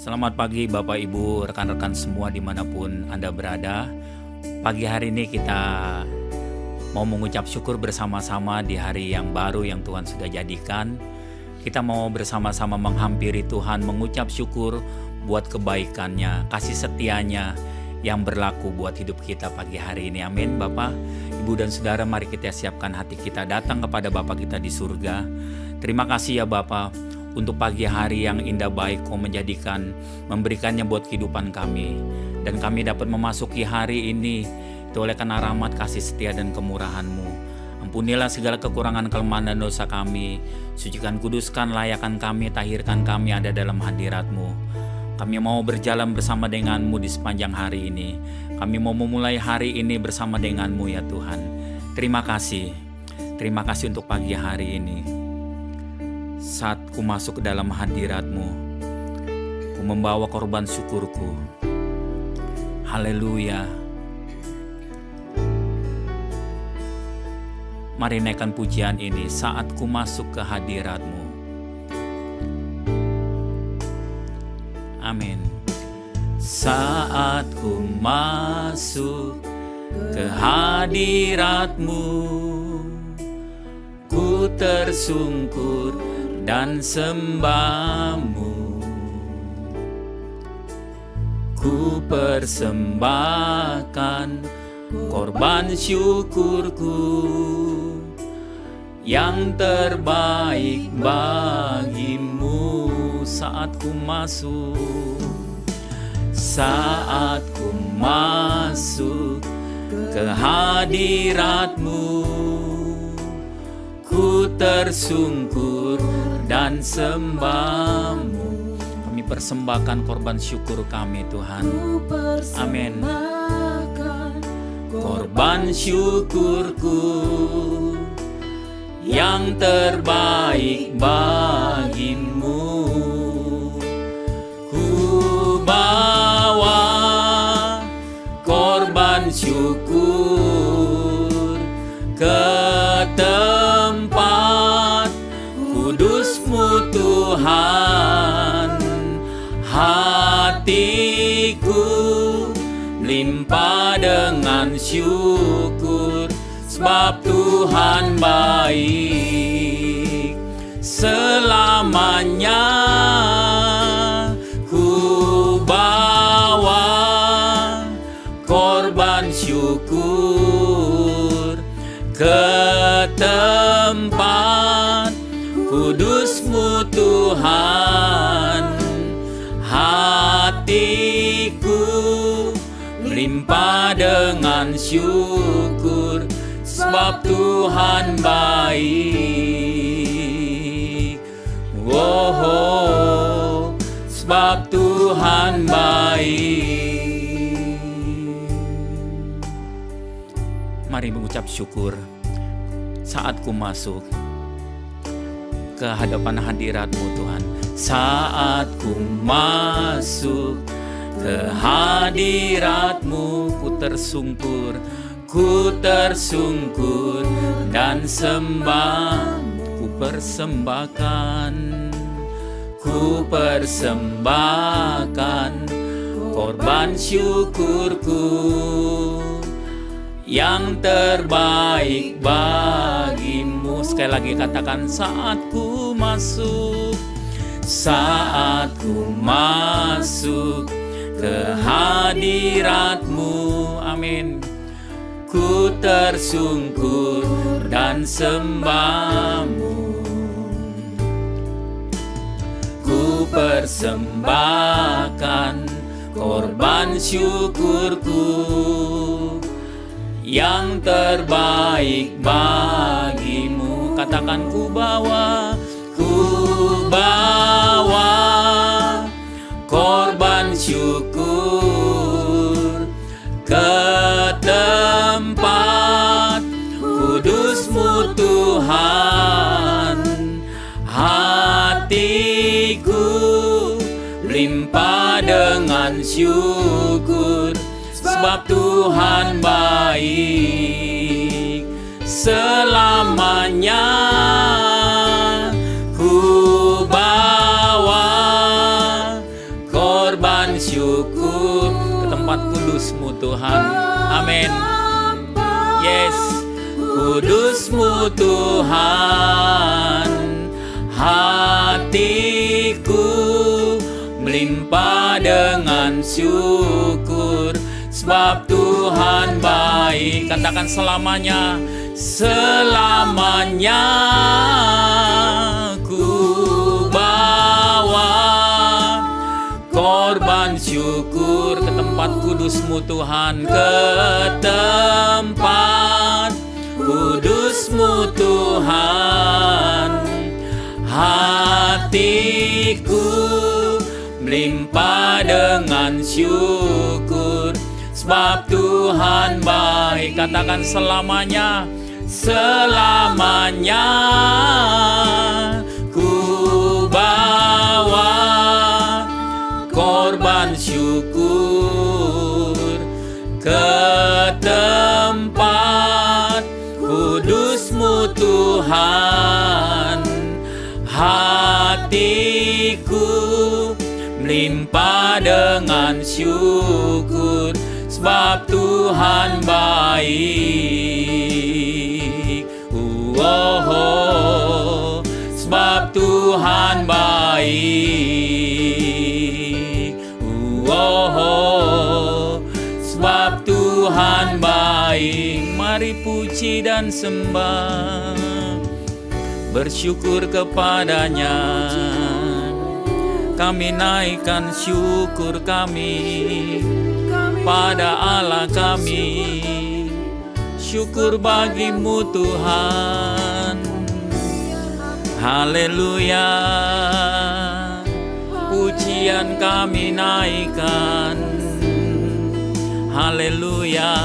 Selamat pagi Bapak Ibu, rekan-rekan semua dimanapun Anda berada. Pagi hari ini kita mau mengucap syukur bersama-sama di hari yang baru yang Tuhan sudah jadikan. Kita mau bersama-sama menghampiri Tuhan, mengucap syukur buat kebaikannya, kasih setianya yang berlaku buat hidup kita pagi hari ini. Amin. Bapak, Ibu dan Saudara, mari kita siapkan hati kita datang kepada Bapa kita di surga. Terima kasih ya Bapa, untuk pagi hari yang indah baik Kau memberikannya buat kehidupan kami. Dan kami dapat memasuki hari ini itu oleh karena rahmat, kasih setia dan kemurahan-Mu. Ampunilah segala kekurangan, kelemahan dan dosa kami. Sucikan, kuduskan, layakan kami, tahirkan kami ada dalam hadirat-Mu. Kami mau berjalan bersama dengan-Mu di sepanjang hari ini. Kami mau memulai hari ini bersama dengan-Mu ya Tuhan. Terima kasih. Terima kasih untuk pagi hari ini. Saat ku masuk ke dalam hadirat-Mu, ku membawa korban syukurku. Haleluya. Mari naikkan pujian ini saat ku masuk ke hadirat-Mu. Amin. Saat ku masuk ke hadirat-Mu, ku tersungkur dan sembah-Mu. Ku persembahkan korban syukurku yang terbaik bagi-Mu. Saat ku masuk, saat ku masuk ke hadirat-Mu, ku tersungkur dan sembah-Mu. Kami persembahkan korban syukur kami Tuhan. Amin. Korban syukurku yang terbaik bagimu, ku bawa korban syukur ke tempat kudus-Mu Tuhan. Hatiku limpah dengan syukur, sebab Tuhan baik. Selamanya ku bawa korban syukur ke tempat kudus-Mu Tuhan. Hatiku limpah dengan syukur, sebab Tuhan baik. Oh, sebab Tuhan baik. Mari mengucap syukur saat ku masuk ke hadapan hadirat-Mu Tuhan. Saat ku masuk ke hadirat-Mu, ku tersungkur dan sembah. Ku persembahkan korban syukurku yang terbaik bagimu. Sekali lagi katakan, saat ku masuk ke hadirat-Mu, amin. Ku tersungkur dan sembah-Mu. Ku persembahkan korban syukurku yang terbaik bagimu. Katakan, ku bawa korban syukur ke tempat kudus-Mu Tuhan. Hatiku limpah dengan syukur, sebab Tuhan baik. Selamanya ku bawa korban syukur ke tempat kudus-Mu Tuhan. Amin. Yes, kudus-Mu Tuhan. Hatiku melimpah dengan syukur, sebab Tuhan baik. Katakan, selamanya ku bawa korban syukur ke tempat kudus-Mu Tuhan. Ke tempat kudus-Mu Tuhan. Hatiku melimpah dengan syukur, sebab Tuhan baik. Katakan, selamanya ku bawa korban syukur ke tempat kudus-Mu Tuhan. Hatiku melimpah dengan syukur, sebab Tuhan baik. Sebab Tuhan baik. Sebab Tuhan baik. Mari puji dan sembah, bersyukur kepada-Nya. Kami naikkan syukur kami pada Allah kami. Syukur bagi-Mu Tuhan. Haleluya, pujian kami naikkan. Haleluya,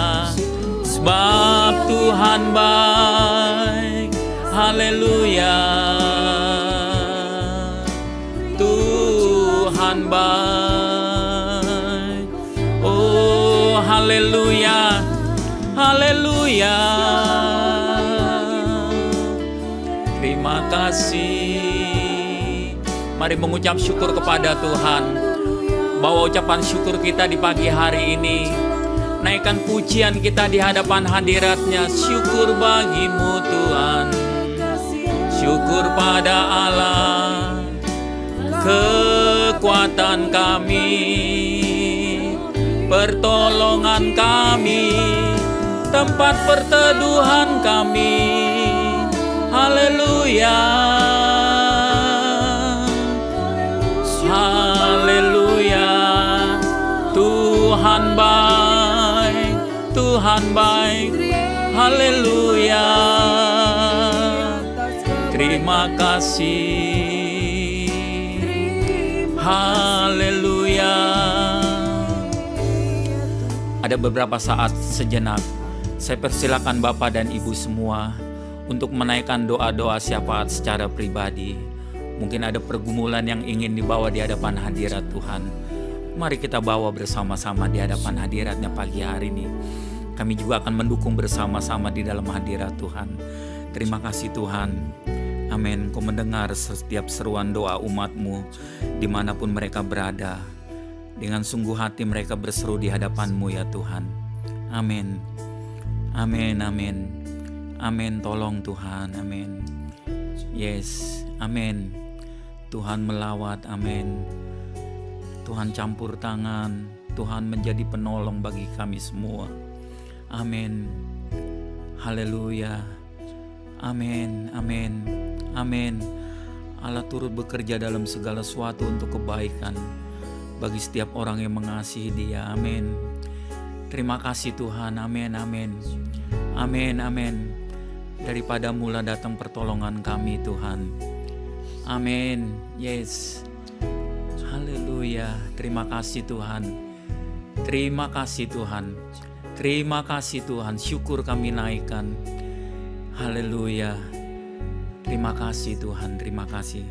sebab Tuhan baik. Haleluya, Tuhan baik. Oh haleluya, haleluya. Terima kasih. Mari mengucap syukur kepada Tuhan. Bawa ucapan syukur kita di pagi hari ini. Naikkan pujian kita di hadapan hadirat-Nya. Syukur bagimu Tuhan. Syukur pada Allah, kekuatan kami, pertolongan kami, tempat perteduhan kami. Haleluya, haleluya. Tuhan baik, Tuhan baik. Haleluya, terima kasih. Haleluya. Ada beberapa saat sejenak saya persilakan Bapak dan Ibu semua untuk menaikkan doa-doa syafaat secara pribadi. Mungkin ada pergumulan yang ingin dibawa di hadapan hadirat Tuhan. Mari kita bawa bersama-sama di hadapan hadirat-Nya pagi hari ini. Kami juga akan mendukung bersama-sama di dalam hadirat Tuhan. Terima kasih Tuhan. Amin. Kau mendengar setiap seruan doa umat-Mu dimanapun mereka berada. Dengan sungguh hati mereka berseru di hadapan-Mu ya Tuhan. Amin. Amin, amin. Amin, tolong Tuhan, amin. Yes, amin. Tuhan melawat, amin. Tuhan campur tangan, Tuhan menjadi penolong bagi kami semua. Amin. Haleluya. Amin, amin, amin. Allah turut bekerja dalam segala sesuatu untuk kebaikan bagi setiap orang yang mengasihi Dia. Amin. Terima kasih Tuhan. Amin, amin. Amin, amin. Daripada mula datang pertolongan kami Tuhan. Amin. Yes. Haleluya. Terima kasih Tuhan. Terima kasih Tuhan. Terima kasih Tuhan. Syukur kami naikkan. Haleluya. Terima kasih Tuhan. Terima kasih.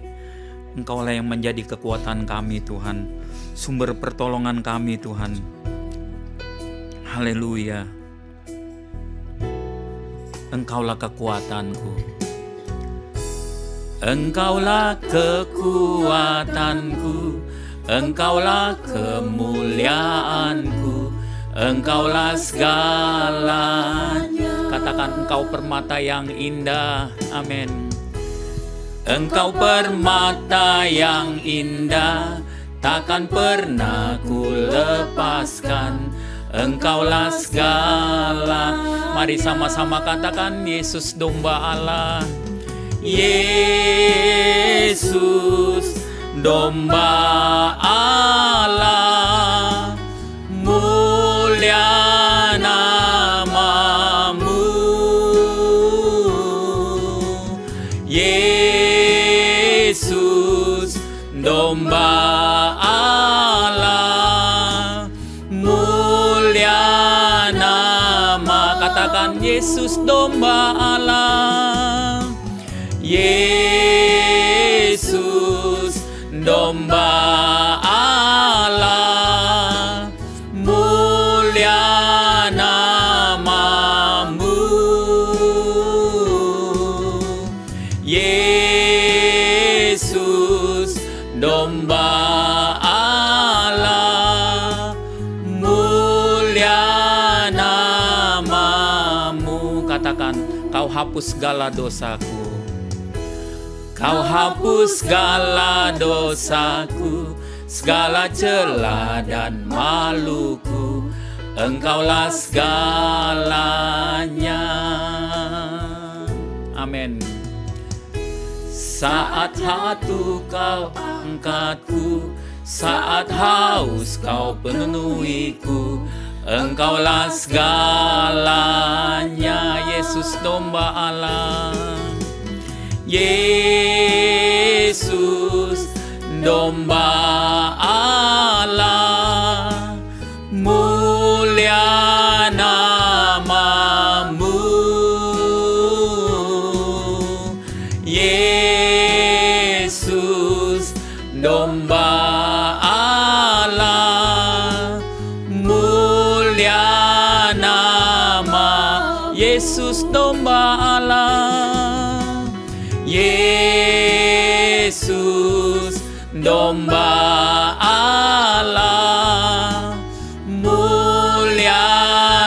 Engkaulah yang menjadi kekuatan kami Tuhan. Sumber pertolongan kami Tuhan. Haleluya. Engkaulah kekuatanku. Engkaulah kekuatanku. Engkaulah kemuliaanku. Engkaulah segalanya. Katakan engkau permata yang indah. Amin. Engkau permata yang indah, takkan pernah ku lepaskan. Engkaulah segala. Mari sama-sama katakan Yesus domba Allah. Yesus domba Allah, mulia namamu. Yesus domba Allah, mulia nama. Katakan Yesus domba Allah. Yesus domba Allah, mulia namamu. Yesus domba Allah, mulia namamu. Katakan, kau hapus segala dosaku. Kau hapus segala dosaku, segala celah dan maluku. Engkaulah segalanya. Amin. Saat hatu kau angkatku, saat haus kau penuhiku. Engkaulah segalanya. Yesus domba Allah. Yesus, domba Allah, mulia namamu. Yesus, domba Allah, mulia nama. Yesus, domba Allah. Yesus, domba Allah, mulia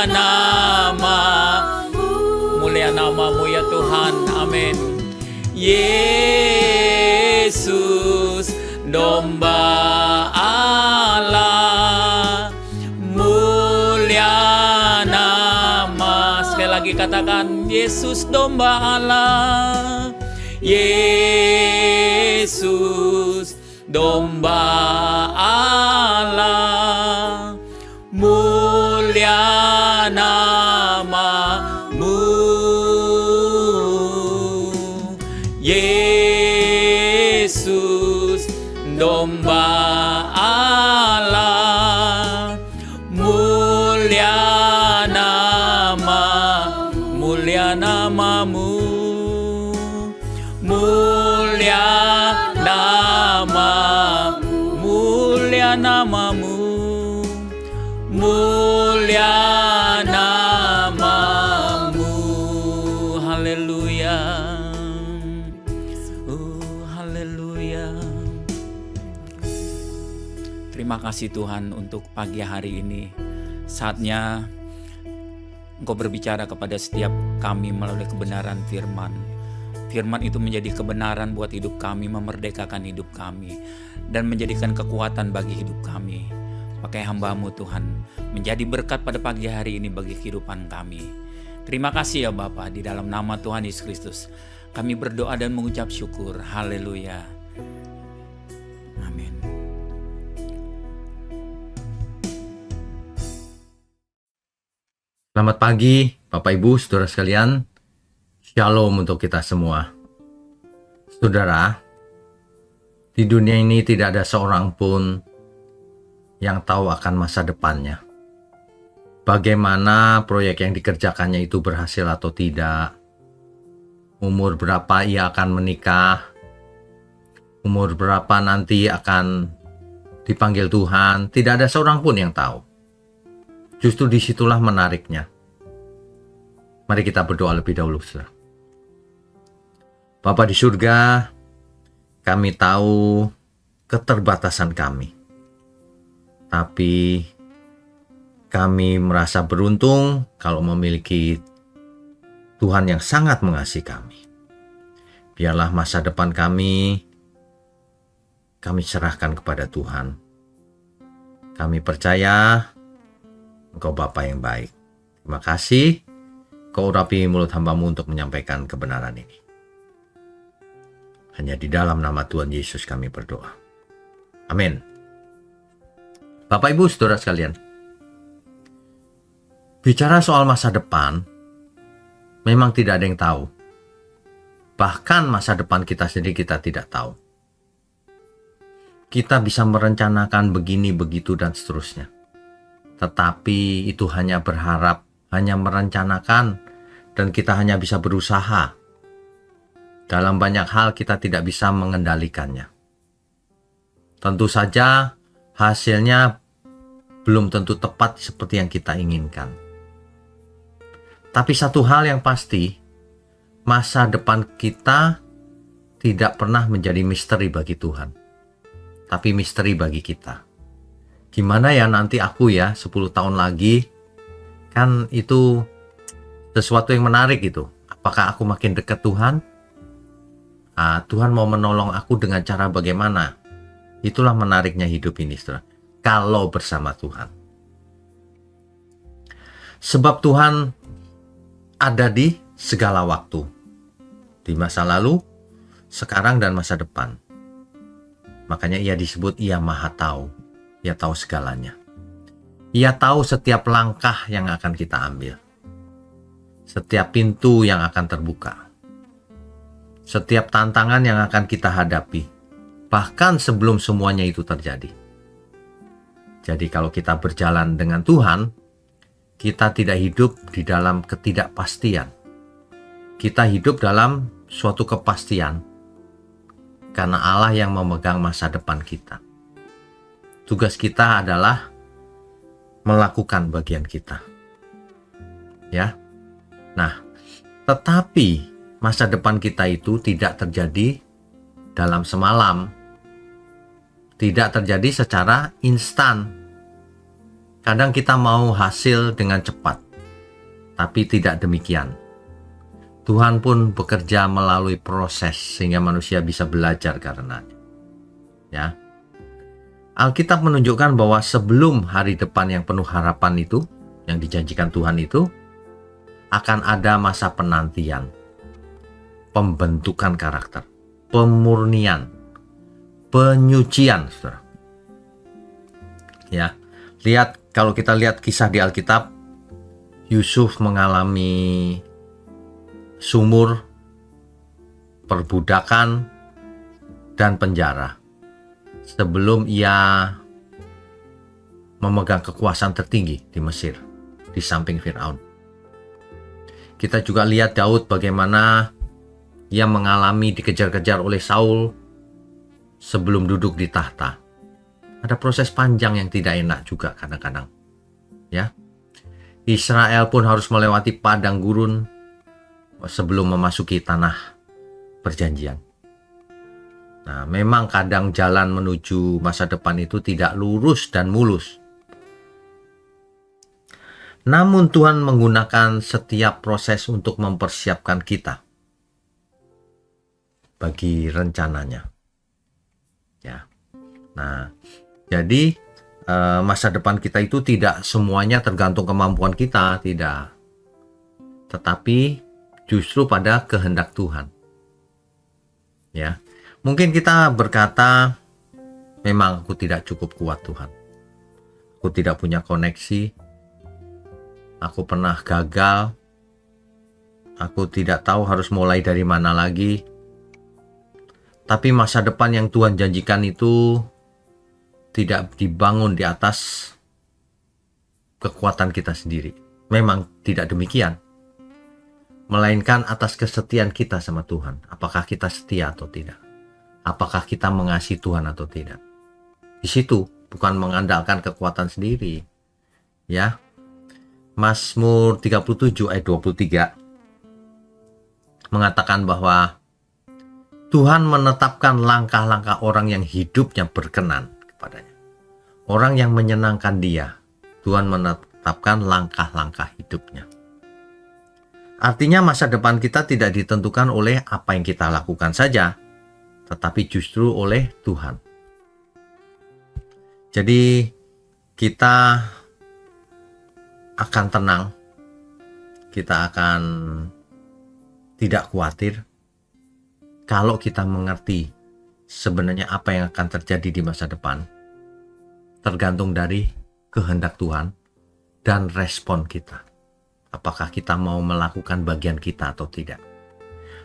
namamu. Mulia namamu ya Tuhan, amin. Yesus, domba Allah, mulia nama. Sekali lagi katakan, Yesus, domba Allah. Yesus, domba Allah, mulia namamu. Yesus, domba Allah, mulia nama, mulia namamu. Mulia nama, mulia namamu, mulia namamu. Haleluya, haleluya. Terima kasih Tuhan untuk pagi hari ini. Saatnya Engkau berbicara kepada setiap kami melalui kebenaran firman. Firman itu menjadi kebenaran buat hidup kami, memerdekakan hidup kami, dan menjadikan kekuatan bagi hidup kami. Pakai hamba-Mu Tuhan, menjadi berkat pada pagi hari ini bagi kehidupan kami. Terima kasih ya Bapa, di dalam nama Tuhan Yesus Kristus, kami berdoa dan mengucap syukur. Haleluya. Amin. Selamat pagi Bapak Ibu, Saudara sekalian. Shalom untuk kita semua. Saudara, di dunia ini tidak ada seorang pun yang tahu akan masa depannya. Bagaimana proyek yang dikerjakannya itu berhasil atau tidak. Umur berapa ia akan menikah. Umur berapa nanti akan dipanggil Tuhan. Tidak ada seorang pun yang tahu. Justru disitulah menariknya. Mari kita berdoa lebih dahulu, saudara. Bapa di surga, kami tahu keterbatasan kami. Tapi kami merasa beruntung kalau memiliki Tuhan yang sangat mengasihi kami. Biarlah masa depan kami serahkan kepada Tuhan. Kami percaya Engkau Bapa yang baik. Terima kasih, Kau urapi mulut hamba-Mu untuk menyampaikan kebenaran ini. Hanya di dalam nama Tuhan Yesus kami berdoa. Amin. Bapak Ibu Saudara sekalian, bicara soal masa depan, memang tidak ada yang tahu. Bahkan masa depan kita sendiri kita tidak tahu. Kita bisa merencanakan begini, begitu, dan seterusnya. Tetapi itu hanya berharap, hanya merencanakan, dan kita hanya bisa berusaha. Dalam banyak hal kita tidak bisa mengendalikannya. Tentu saja hasilnya belum tentu tepat seperti yang kita inginkan. Tapi satu hal yang pasti, masa depan kita tidak pernah menjadi misteri bagi Tuhan. Tapi misteri bagi kita. Gimana ya nanti aku ya 10 tahun lagi, kan itu sesuatu yang menarik gitu. Apakah aku makin dekat Tuhan? Tuhan mau menolong aku dengan cara bagaimana? Itulah menariknya hidup ini, saudara. Kalau bersama Tuhan. Sebab Tuhan ada di segala waktu. Di masa lalu, sekarang, dan masa depan. Makanya ia disebut ia maha tahu. Ia tahu segalanya. Ia tahu setiap langkah yang akan kita ambil. Setiap pintu yang akan terbuka. setiap tantangan yang akan kita hadapi, bahkan sebelum semuanya itu terjadi. Jadi kalau kita berjalan dengan Tuhan, kita tidak hidup di dalam ketidakpastian. Kita hidup dalam suatu kepastian, karena Allah yang memegang masa depan kita. Tugas kita adalah melakukan bagian kita. Ya. Nah, tetapi masa depan kita itu tidak terjadi dalam semalam. Tidak terjadi secara instan. Kadang kita mau hasil dengan cepat, tapi tidak demikian. Tuhan pun bekerja melalui proses sehingga manusia bisa belajar karenanya. Ya. Alkitab menunjukkan bahwa sebelum hari depan yang penuh harapan itu, yang dijanjikan Tuhan itu, akan ada masa penantian, pembentukan karakter, pemurnian, penyucian, saudara. Ya, kalau kita lihat kisah di Alkitab, Yusuf mengalami sumur, perbudakan, dan penjara sebelum ia memegang kekuasaan tertinggi di Mesir, di samping Firaun. Kita juga lihat Daud bagaimana ia mengalami dikejar-kejar oleh Saul sebelum duduk di tahta. Ada proses panjang yang tidak enak juga kadang-kadang. Ya. Israel pun harus melewati padang gurun sebelum memasuki tanah perjanjian. Nah, memang kadang jalan menuju masa depan itu tidak lurus dan mulus. Namun Tuhan menggunakan setiap proses untuk mempersiapkan kita bagi rencananya. Ya. Nah, jadi masa depan kita itu tidak semuanya tergantung kemampuan kita, tidak. Tetapi justru pada kehendak Tuhan. Ya. Mungkin kita berkata, memang aku tidak cukup kuat Tuhan. Aku tidak punya koneksi. Aku pernah gagal. Aku tidak tahu harus mulai dari mana lagi. Tapi masa depan yang Tuhan janjikan itu tidak dibangun di atas kekuatan kita sendiri. Memang tidak demikian. Melainkan atas kesetiaan kita sama Tuhan. Apakah kita setia atau tidak? Apakah kita mengasihi Tuhan atau tidak? Di situ bukan mengandalkan kekuatan sendiri. Ya. Mazmur 37 ayat 23 mengatakan bahwa Tuhan menetapkan langkah-langkah orang yang hidupnya berkenan kepadanya. Orang yang menyenangkan Dia, Tuhan menetapkan langkah-langkah hidupnya. Artinya masa depan kita tidak ditentukan oleh apa yang kita lakukan saja, tetapi justru oleh Tuhan. Jadi kita akan tenang, kita akan tidak khawatir kalau kita mengerti sebenarnya apa yang akan terjadi di masa depan, tergantung dari kehendak Tuhan dan respon kita. Apakah kita mau melakukan bagian kita atau tidak?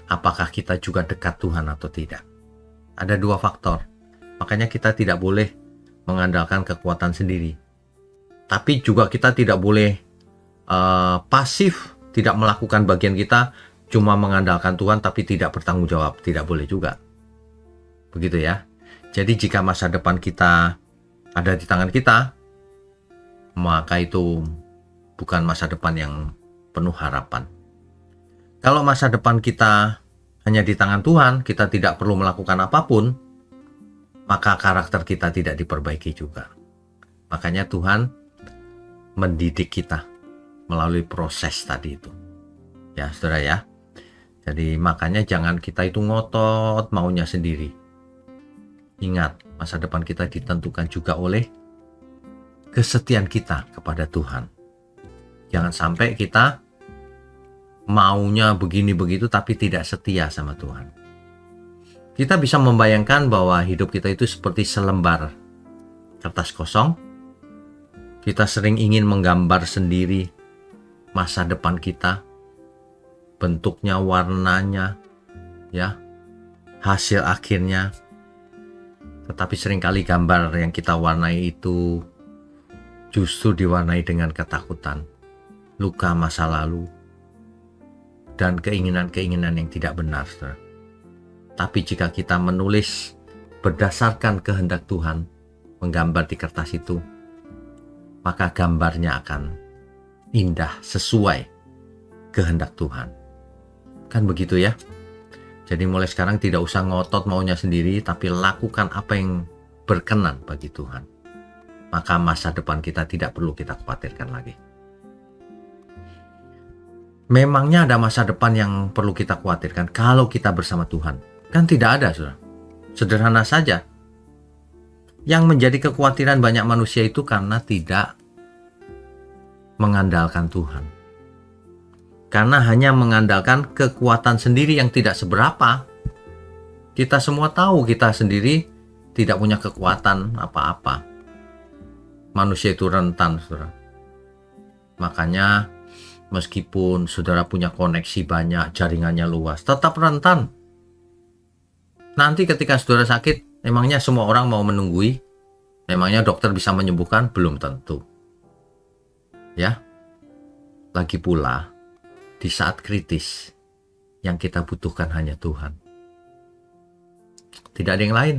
Apakah kita juga dekat Tuhan atau tidak? Ada dua faktor. Makanya kita tidak boleh mengandalkan kekuatan sendiri. Tapi juga kita tidak boleh pasif, tidak melakukan bagian kita, cuma mengandalkan Tuhan tapi tidak bertanggung jawab. Tidak boleh juga. Begitu ya. Jadi jika masa depan kita ada di tangan kita, maka itu bukan masa depan yang penuh harapan. Kalau masa depan kita hanya di tangan Tuhan, kita tidak perlu melakukan apapun, maka karakter kita tidak diperbaiki juga. Makanya Tuhan mendidik kita melalui proses tadi itu. Ya, saudara ya. Jadi makanya jangan kita itu ngotot maunya sendiri. Ingat, masa depan kita ditentukan juga oleh kesetiaan kita kepada Tuhan. Jangan sampai kita maunya begini begitu tapi tidak setia sama Tuhan. Kita bisa membayangkan bahwa hidup kita itu seperti selembar kertas kosong. Kita sering ingin menggambar sendiri masa depan kita, bentuknya, warnanya, ya, hasil akhirnya. Tetapi seringkali gambar yang kita warnai itu justru diwarnai dengan ketakutan, luka masa lalu, dan keinginan-keinginan yang tidak benar, saudara. Tapi jika kita menulis berdasarkan kehendak Tuhan, menggambar di kertas itu, maka gambarnya akan indah sesuai kehendak Tuhan. Kan begitu ya? Jadi mulai sekarang tidak usah ngotot maunya sendiri, tapi lakukan apa yang berkenan bagi Tuhan. Maka masa depan kita tidak perlu kita khawatirkan lagi. Memangnya ada masa depan yang perlu kita khawatirkan kalau kita bersama Tuhan? Kan tidak ada, saudara. Sederhana saja. Yang menjadi kekhawatiran banyak manusia itu karena tidak mengandalkan Tuhan. Karena hanya mengandalkan kekuatan sendiri yang tidak seberapa. Kita semua tahu kita sendiri tidak punya kekuatan apa-apa. Manusia itu rentan, saudara. Makanya meskipun saudara punya koneksi banyak, jaringannya luas, tetap rentan. Nanti ketika saudara sakit, emangnya semua orang mau menunggui? Memangnya dokter bisa menyembuhkan? Belum tentu. Ya. Lagi pula, di saat kritis, yang kita butuhkan hanya Tuhan. Tidak ada yang lain.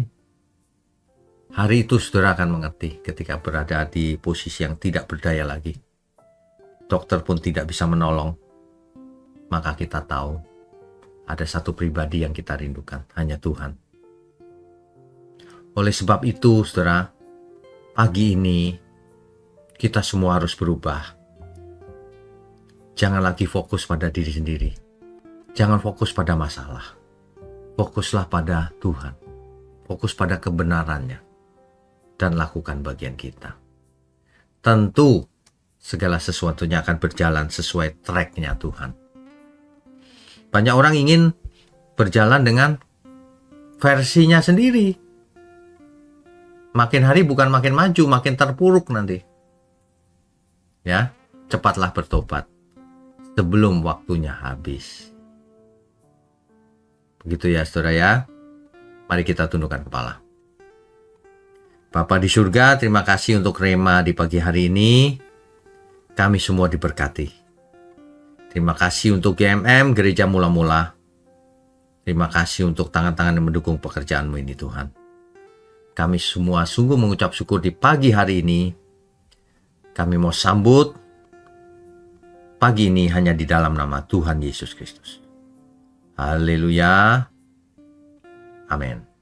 Hari itu saudara akan mengerti ketika berada di posisi yang tidak berdaya lagi. Dokter pun tidak bisa menolong. Maka kita tahu ada satu pribadi yang kita rindukan, hanya Tuhan. Oleh sebab itu, saudara, pagi ini kita semua harus berubah. Jangan lagi fokus pada diri sendiri. Jangan fokus pada masalah. Fokuslah pada Tuhan. Fokus pada kebenarannya. Dan lakukan bagian kita. Tentu segala sesuatunya akan berjalan sesuai track-nya Tuhan. Banyak orang ingin berjalan dengan versinya sendiri. Makin hari bukan makin maju, makin terpuruk nanti. Ya, cepatlah bertobat sebelum waktunya habis. Begitu ya, saudara ya. Mari kita tundukkan kepala. Bapa di surga, terima kasih untuk rema di pagi hari ini. Kami semua diberkati. Terima kasih untuk GMM, Gereja Mula-Mula. Terima kasih untuk tangan-tangan yang mendukung pekerjaan-Mu ini, Tuhan. Kami semua sungguh mengucap syukur di pagi hari ini. Kami mau sambut pagi ini hanya di dalam nama Tuhan Yesus Kristus. Haleluya. Amin.